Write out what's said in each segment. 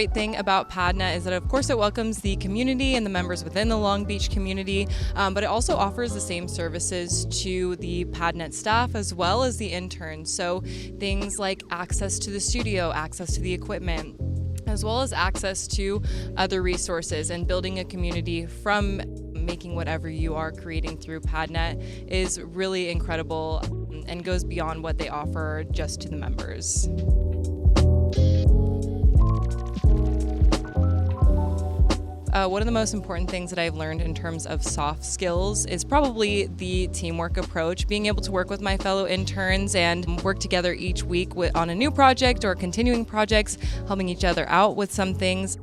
great thing about PADNET is that, of course, it welcomes the community and the members within the Long Beach community, but it also offers the same services to the PADNET staff as well as the interns. So things like access to the studio, access to the equipment, as well as access to other resources, and building a community from making whatever you are creating through PADNET is really incredible and goes beyond what they offer just to the members. One of the most important things that I've learned in terms of soft skills is probably the teamwork approach. Being able to work with my fellow interns and work together each week on a new project or continuing projects, helping each other out with some things,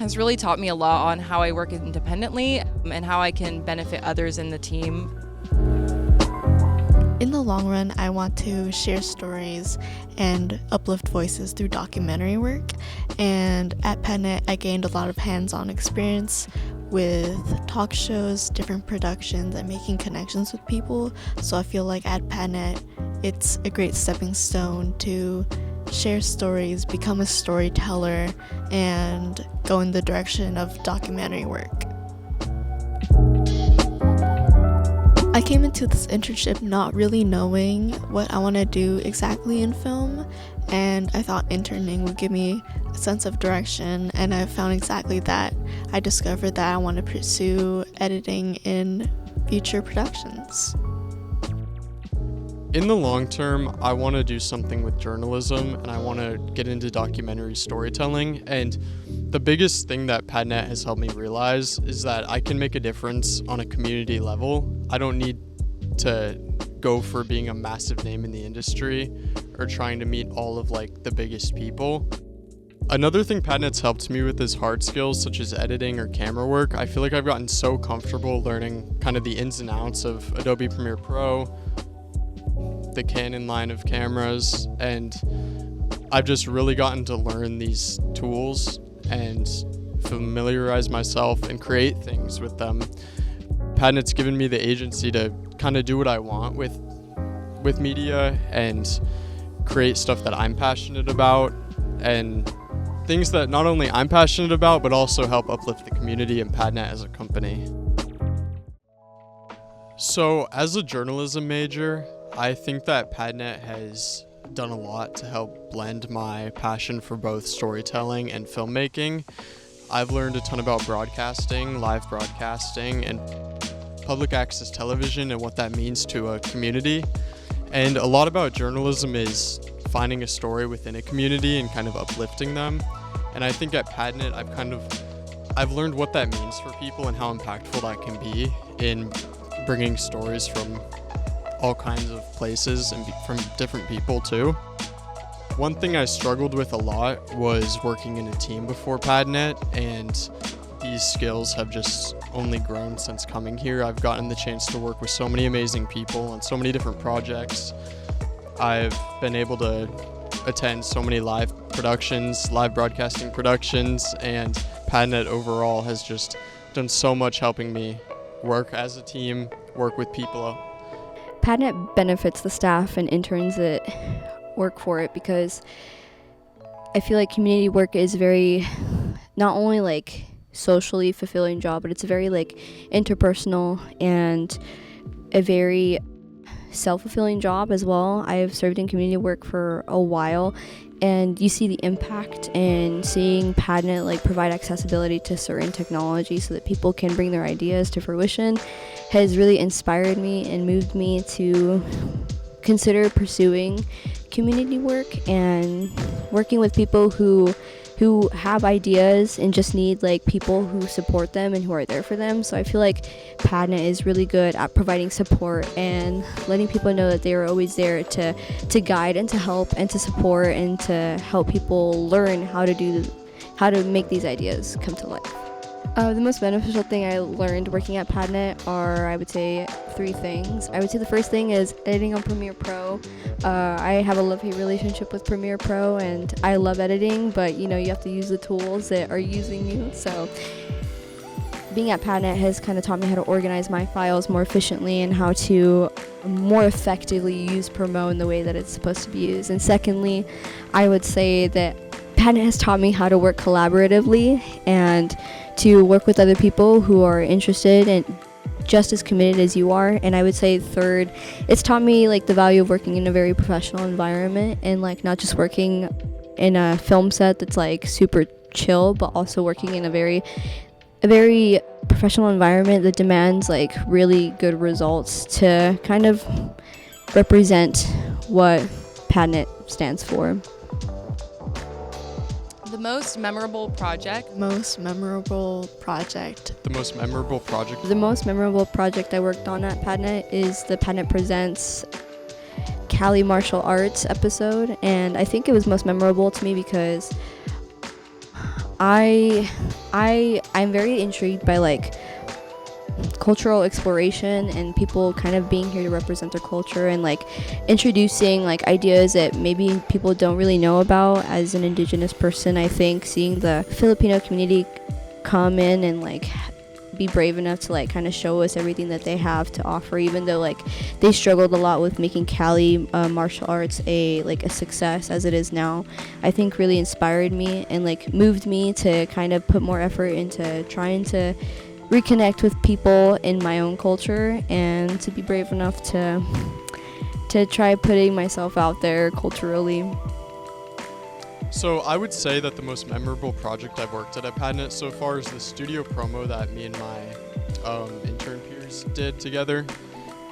has really taught me a lot on how I work independently and how I can benefit others in the team. In the long run, I want to share stories and uplift voices through documentary work. And at PADNET, I gained a lot of hands-on experience with talk shows, different productions, and making connections with people. So I feel like at PADNET, it's a great stepping stone to share stories, become a storyteller, and go in the direction of documentary work. I came into this internship not really knowing what I want to do exactly in film, and I thought interning would give me a sense of direction, and I found exactly that. I discovered that I want to pursue editing in future productions. In the long term, I want to do something with journalism, and I want to get into documentary storytelling. And the biggest thing that PADNET has helped me realize is that I can make a difference on a community level. I don't need to go for being a massive name in the industry or trying to meet all of the biggest people. Another thing PADNET's helped me with is hard skills such as editing or camera work. I feel like I've gotten so comfortable learning kind of the ins and outs of Adobe Premiere Pro, the Canon line of cameras, and I've just really gotten to learn these tools and familiarize myself and create things with them. PADNET's given me the agency to kind of do what I want with media and create stuff that I'm passionate about, and things that not only I'm passionate about but also help uplift the community and PADNET as a company. So as a journalism major, I think that PADNET has done a lot to help blend my passion for both storytelling and filmmaking. I've learned a ton about broadcasting, live broadcasting, and public access television and what that means to a community. And a lot about journalism is finding a story within a community and kind of uplifting them. And I think at PADNET, I've learned what that means for people and how impactful that can be in bringing stories from all kinds of places and from different people too. One thing I struggled with a lot was working in a team before PADNET, and these skills have just only grown since coming here. I've gotten the chance to work with so many amazing people on so many different projects. I've been able to attend so many live broadcasting productions, and PADNET overall has just done so much helping me work as a team, work with people. PADNET benefits the staff and interns that work for it because I feel like community work is very, not only socially fulfilling job, but it's a very interpersonal and a very self-fulfilling job as well. I have served in community work for a while, and you see the impact in seeing PADNET provide accessibility to certain technology so that people can bring their ideas to fruition has really inspired me and moved me to consider pursuing community work and working with people who have ideas and just need people who support them and who are there for them. So I feel like PADNET is really good at providing support and letting people know that they are always there to guide and to help and to support and to help people learn how to make these ideas come to life. The most beneficial thing I learned working at PADNET are, I would say, 3 things. I would say the first thing is editing on Premiere Pro. I have a love-hate relationship with Premiere Pro, and I love editing, but you have to use the tools that are using you. So being at PADNET has kind of taught me how to organize my files more efficiently and how to more effectively use Promo in the way that it's supposed to be used. And secondly, I would say that PADNET has taught me how to work collaboratively and to work with other people who are interested and just as committed as you are. And I would say third, it's taught me like the value of working in a very professional environment and like not just working in a film set that's like super chill, but also working in a very professional environment that demands like really good results to kind of represent what PADNET stands for. The most memorable project. Most memorable project. The most memorable project. The most memorable project I worked on at PADNET is the PADNET Presents Cali Martial Arts episode, and I think it was most memorable to me because I'm very intrigued by like cultural exploration and people kind of being here to represent their culture and like introducing like ideas that maybe people don't really know about. As an Indigenous person, I think seeing the Filipino community come in and like be brave enough to like kind of show us everything that they have to offer, even though like they struggled a lot with making Cali martial arts a success as it is now, I think really inspired me and like moved me to kind of put more effort into trying to reconnect with people in my own culture and to be brave enough to try putting myself out there culturally. So I would say that the most memorable project I've worked at PADNET so far is the studio promo that me and my intern peers did together.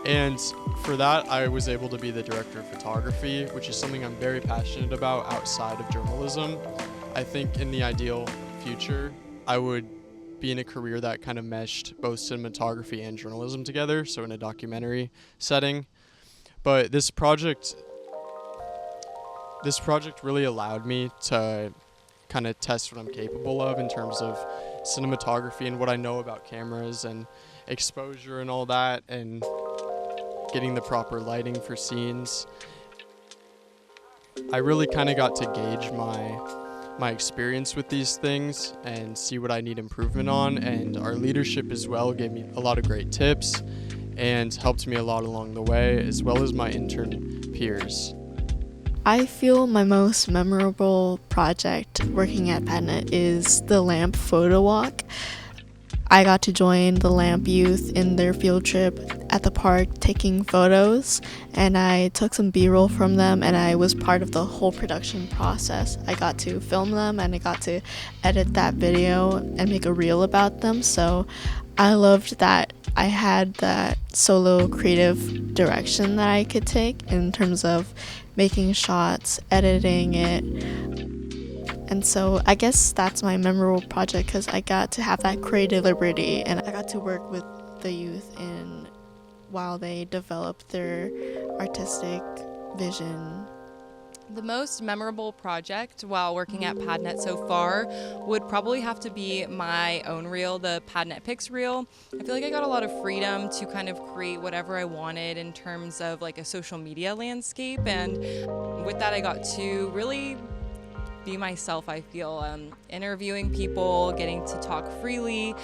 And for that, I was able to be the director of photography, which is something I'm very passionate about outside of journalism. I think in the ideal future, I would be in a career that kind of meshed both cinematography and journalism together, so in a documentary setting. But this project really allowed me to kind of test what I'm capable of in terms of cinematography and what I know about cameras and exposure and all that, and getting the proper lighting for scenes. I really kind of got to gauge my experience with these things and see what I need improvement on, and our leadership as well gave me a lot of great tips and helped me a lot along the way, as well as my intern peers. I feel my most memorable project working at PADNET is the LAMP photo walk. I got to join the LAMP youth in their field trip at the park taking photos, and I took some B-roll from them, and I was part of the whole production process. I got to film them and I got to edit that video and make a reel about them, so I loved that I had that solo creative direction that I could take in terms of making shots, editing it. And so I guess that's my memorable project because I got to have that creative liberty and I got to work with the youth while they developed their artistic vision. The most memorable project while working at PADNET so far would probably have to be my own reel, the PADNET Picks reel. I feel like I got a lot of freedom to kind of create whatever I wanted in terms of like a social media landscape, and with that I got to really be myself. I feel interviewing people, getting to talk freely,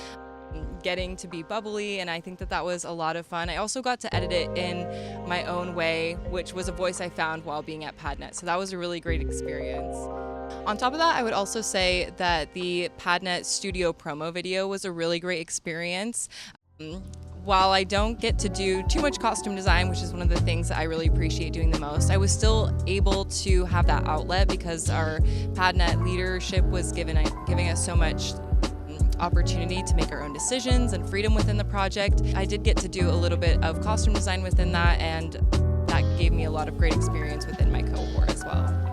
getting to be bubbly, and I think that was a lot of fun. I also got to edit it in my own way, which was a voice I found while being at PADNET, so that was a really great experience. On top of that, I would also say that the PADNET studio promo video was a really great experience. While I don't get to do too much costume design, which is one of the things that I really appreciate doing the most, I was still able to have that outlet because our PADNET leadership was giving us so much opportunity to make our own decisions and freedom within the project. I did get to do a little bit of costume design within that, and that gave me a lot of great experience within my cohort as well.